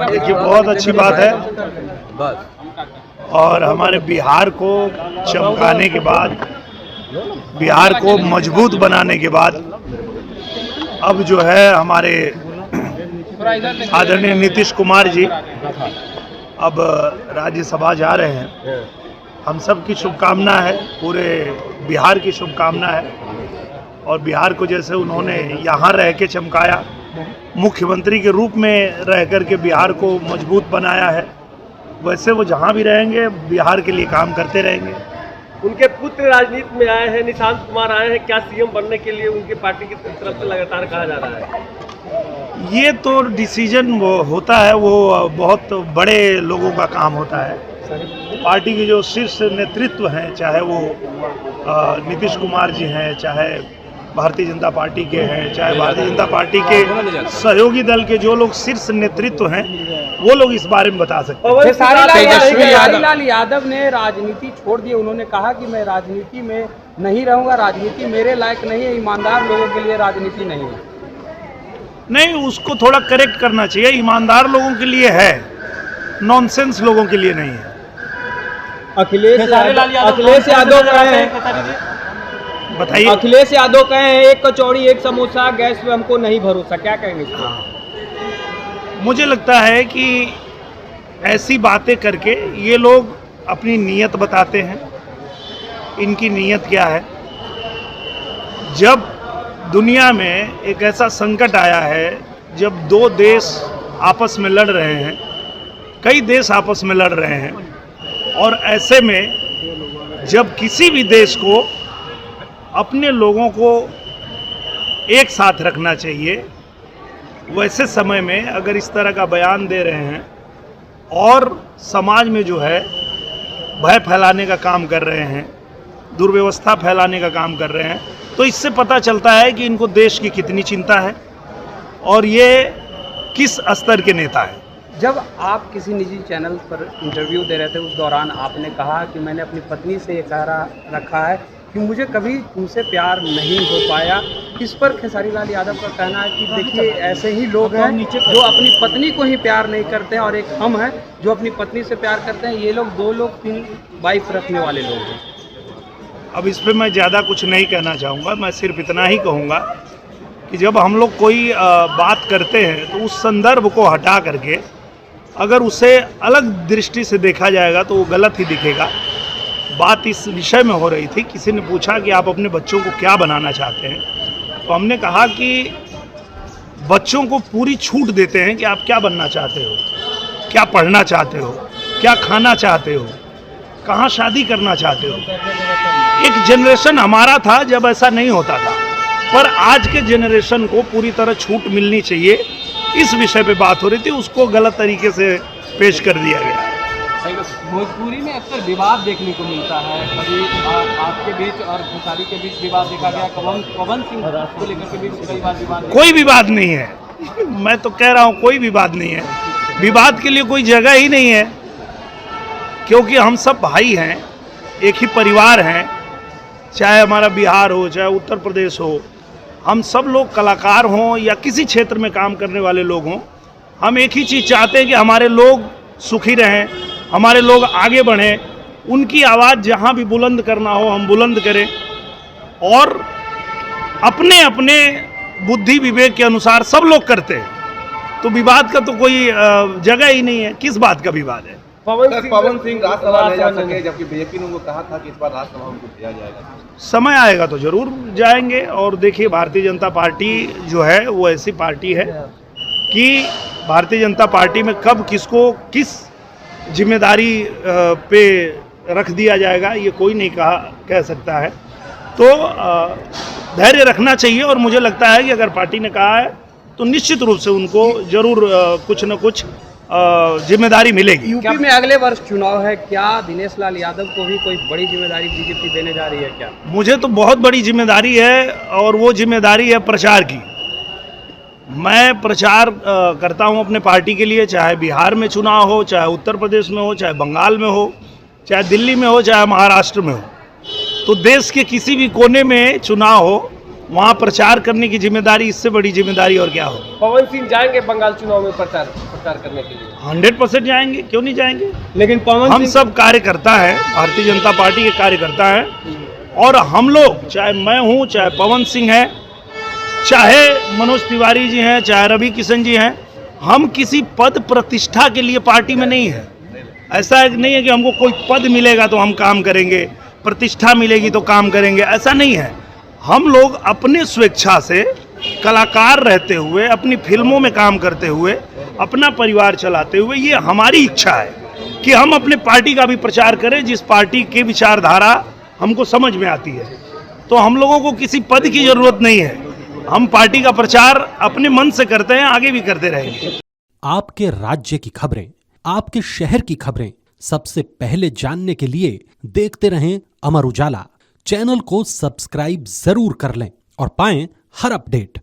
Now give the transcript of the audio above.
देखिए बहुत अच्छी बात है और हमारे बिहार को चमकाने के बाद, बिहार को मजबूत बनाने के बाद अब जो है हमारे आदरणीय नीतीश कुमार जी अब राज्यसभा जा रहे हैं। हम सब की शुभकामना है, पूरे बिहार की शुभकामना है। और बिहार को जैसे उन्होंने यहाँ रह के चमकाया, मुख्यमंत्री के रूप में रह कर के बिहार को मजबूत बनाया है, वैसे वो जहाँ भी रहेंगे बिहार के लिए काम करते रहेंगे। उनके पुत्र राजनीति में आए हैं, निशांत कुमार आए हैं, क्या सीएम बनने के लिए उनकी पार्टी की तरफ से लगातार कहा जा रहा है? ये तो डिसीजन वो होता है, वो बहुत बड़े लोगों का काम होता है। पार्टी के जो शीर्ष नेतृत्व हैं, चाहे वो नीतीश कुमार जी हैं, चाहे भारतीय जनता पार्टी के हैं, चाहे भारतीय जनता पार्टी के सहयोगी दल के जो लोग शीर्ष नेतृत्व हैं, वो लोग इस बारे में बता सकते हैं। खेसारी लाल यादव ने राजनीति छोड़ दी। उन्होंने कहा कि मैं राजनीति में नहीं रहूंगा, राजनीति मेरे लायक नहीं है, ईमानदार लोगों के लिए राजनीति नहीं है। नहीं, उसको थोड़ा करेक्ट करना चाहिए। ईमानदार लोगों के लिए है, नॉनसेंस लोगों के लिए नहीं है। अखिलेश यादव कहे हैं, बताइए। अखिलेश यादव कहे हैं एक कचौड़ी एक समोसा, गैस पे हमको नहीं भरोसा, क्या कहेंगे? मुझे लगता है कि ऐसी बातें करके ये लोग अपनी नीयत बताते हैं। इनकी नीयत क्या है? जब दुनिया में एक ऐसा संकट आया है, जब दो देश आपस में लड़ रहे हैं, कई देश आपस में लड़ रहे हैं, और ऐसे में जब किसी भी देश को अपने लोगों को एक साथ रखना चाहिए, वैसे समय में अगर इस तरह का बयान दे रहे हैं और समाज में जो है भय फैलाने का काम कर रहे हैं, दुर्व्यवस्था फैलाने का काम कर रहे हैं, तो इससे पता चलता है कि इनको देश की कितनी चिंता है और ये किस स्तर के नेता हैं। जब आप किसी निजी चैनल पर इंटरव्यू दे रहे थे, उस दौरान आपने कहा कि मैंने अपनी पत्नी से ये कह रखा है कि मुझे कभी तुमसे प्यार नहीं हो पाया। इस पर खेसारी लाल यादव का कहना है कि देखिए ऐसे ही लोग हैं जो अपनी पत्नी को ही प्यार नहीं करते हैं, और एक हम हैं जो अपनी पत्नी से प्यार करते हैं। ये लोग 2 लोग 3 वाइफ रखने वाले लोग हैं। अब इस पर मैं ज़्यादा कुछ नहीं कहना चाहूँगा। मैं सिर्फ इतना ही कहूँगा कि जब हम लोग कोई बात करते हैं तो उस संदर्भ को हटा करके अगर उसे अलग दृष्टि से देखा जाएगा तो वो गलत ही दिखेगा। बात इस विषय में हो रही थी, किसी ने पूछा कि आप अपने बच्चों को क्या बनाना चाहते हैं, तो हमने कहा कि बच्चों को पूरी छूट देते हैं कि आप क्या बनना चाहते हो, क्या पढ़ना चाहते हो, क्या खाना चाहते हो, कहाँ शादी करना चाहते हो। एक जनरेशन हमारा था जब ऐसा नहीं होता था, पर आज के जनरेशन को पूरी तरह छूट मिलनी चाहिए। इस विषय पे बात हो रही थी, उसको गलत तरीके से पेश कर दिया गया। भोजपुरी में अक्सर विवाद देखने को मिलता है, कभी आपके बीच और खेसारी के बीच विवाद देखा गया, पवन सिंह को लेकर के बीच कई बार विवाद। कोई विवाद नहीं है, मैं तो कह रहा हूँ कोई विवाद नहीं है। विवाद के लिए कोई जगह ही नहीं है, क्योंकि हम सब भाई हैं, एक ही परिवार हैं। चाहे हमारा बिहार हो, चाहे उत्तर प्रदेश हो, हम सब लोग कलाकार हों या किसी क्षेत्र में काम करने वाले लोग हों, हम एक ही चीज़ चाहते हैं कि हमारे लोग सुखी रहें, हमारे लोग आगे बढ़ें। उनकी आवाज़ जहाँ भी बुलंद करना हो हम बुलंद करें, और अपने अपने बुद्धि विवेक के अनुसार सब लोग करते हैं। तो विवाद का तो कोई जगह ही नहीं है। किस बात का विवाद है? पवन सिंह राज्यसभा ले जा सके, जबकि बीजेपी ने उनको कहा था कि इस बार राज्यसभा उनको दिया जाएगा। समय आएगा तो जरूर जाएंगे। और देखिए, भारतीय जनता पार्टी जो है वो ऐसी पार्टी है कि भारतीय जनता पार्टी में कब किसको किस जिम्मेदारी पे रख दिया जाएगा ये कोई नहीं कह सकता है। तो धैर्य रखना चाहिए, और मुझे लगता है कि अगर पार्टी ने कहा है तो निश्चित रूप से उनको जरूर कुछ न कुछ जिम्मेदारी मिलेगी। यूपी में अगले वर्ष चुनाव है, क्या दिनेश लाल यादव को भी कोई बड़ी जिम्मेदारी बीजेपी देने जा रही है क्या? मुझे तो बहुत बड़ी जिम्मेदारी है, और वो जिम्मेदारी है प्रचार की। मैं प्रचार करता हूं अपने पार्टी के लिए, चाहे बिहार में चुनाव हो, चाहे उत्तर प्रदेश में हो, चाहे बंगाल में हो, चाहे दिल्ली में हो, चाहे महाराष्ट्र में हो। तो देश के किसी भी कोने में चुनाव हो, वहाँ प्रचार करने की जिम्मेदारी, इससे बड़ी जिम्मेदारी और क्या होगी। पवन सिंह जाएंगे बंगाल चुनाव में प्रचार करने के लिए? 100% जाएंगे, क्यों नहीं जाएंगे। लेकिन हम सब कार्यकर्ता हैं, भारतीय जनता पार्टी के कार्यकर्ता हैं, और हम लोग, चाहे मैं हूँ, चाहे पवन सिंह है, चाहे मनोज तिवारी जी हैं, चाहे रवि किशन जी हैं, हम किसी पद प्रतिष्ठा के लिए पार्टी में नहीं है। ऐसा नहीं है कि हमको कोई पद मिलेगा तो हम काम करेंगे, प्रतिष्ठा मिलेगी तो काम करेंगे, ऐसा नहीं है। हम लोग अपने स्वेच्छा से कलाकार रहते हुए, अपनी फिल्मों में काम करते हुए, अपना परिवार चलाते हुए, ये हमारी इच्छा है कि हम अपने पार्टी का भी प्रचार करें, जिस पार्टी की विचारधारा हमको समझ में आती है। तो हम लोगों को किसी पद की जरूरत नहीं है, हम पार्टी का प्रचार अपने मन से करते हैं, आगे भी करते रहेंगे। आपके राज्य की खबरें, आपके शहर की खबरें सबसे पहले जानने के लिए देखते रहें अमर उजाला। चैनल को सब्सक्राइब जरूर कर लें और पाएं हर अपडेट।